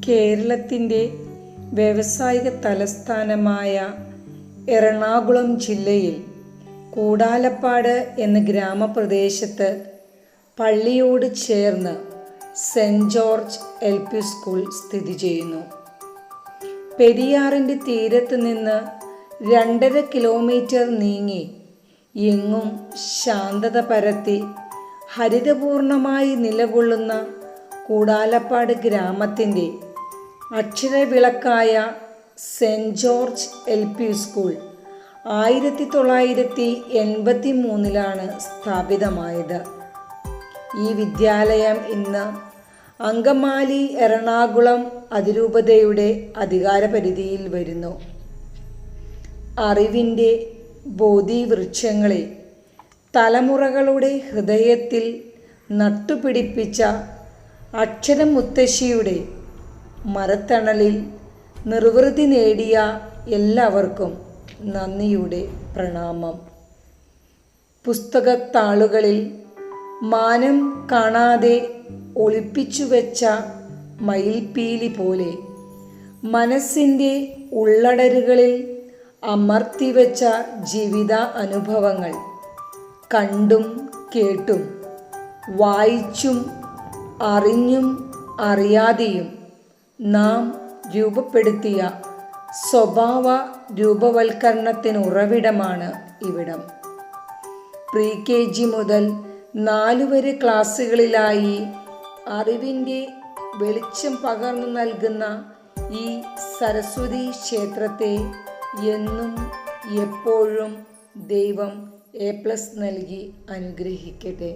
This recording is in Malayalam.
കേരളത്തിൻ്റെ വ്യാവസായിക തലസ്ഥാനമായ എറണാകുളം ജില്ലയിൽ കൂടാലപ്പാട് എന്ന ഗ്രാമപ്രദേശത്ത് പള്ളിയോട് ചേർന്ന് സെൻറ് ജോർജ് LP സ്കൂൾ സ്ഥിതി ചെയ്യുന്നു. പെരിയാറിൻ്റെ തീരത്ത് നിന്ന് 2.5 കിലോമീറ്റർ നീങ്ങി എങ്ങും ശാന്തത പരത്തി ഹരിതപൂർണമായി നിലകൊള്ളുന്ന കൂടാലപ്പാട് ഗ്രാമത്തിൻ്റെ അക്ഷരവിളക്കായ സെൻറ് ജോർജ് LP സ്കൂൾ 1983 സ്ഥാപിതമായത്. ഈ വിദ്യാലയം ഇന്ന് അങ്കമാലി എറണാകുളം അതിരൂപതയുടെ അധികാരപരിധിയിൽ വരുന്നു. അറിവിൻ്റെ ബോധിവൃക്ഷങ്ങളെ തലമുറകളുടെ ഹൃദയത്തിൽ നട്ടുപിടിപ്പിച്ച അക്ഷരമുത്തശ്ശിയുടെ മരത്തണലിൽ നിർവൃതി നേടിയ എല്ലാവർക്കും നന്ദിയുടെ പ്രണാമം. പുസ്തകത്താളുകളിൽ മാനം കാണാതെ ഒളിപ്പിച്ചു വെച്ച മയിൽപ്പീലി പോലെ മനസ്സിൻ്റെ ഉള്ളടരുകളിൽ അമർത്തിവെച്ച ജീവിത അനുഭവങ്ങൾ കണ്ടും കേട്ടും വായിച്ചും അറിഞ്ഞും അറിയാതെയും നാം രൂപപ്പെടുത്തിയ സ്വഭാവ രൂപവൽക്കരണത്തിനുറവിടമാണ് ഇവിടം. pre-KG മുതൽ 4 വരെ ക്ലാസ്സുകളിലായി അറിവിൻ്റെ വെളിച്ചം പകർന്നു നൽകുന്ന ഈ സരസ്വതി ക്ഷേത്രത്തെ എന്നും എപ്പോഴും ദൈവം A+ നൽകി അനുഗ്രഹിക്കട്ടെ.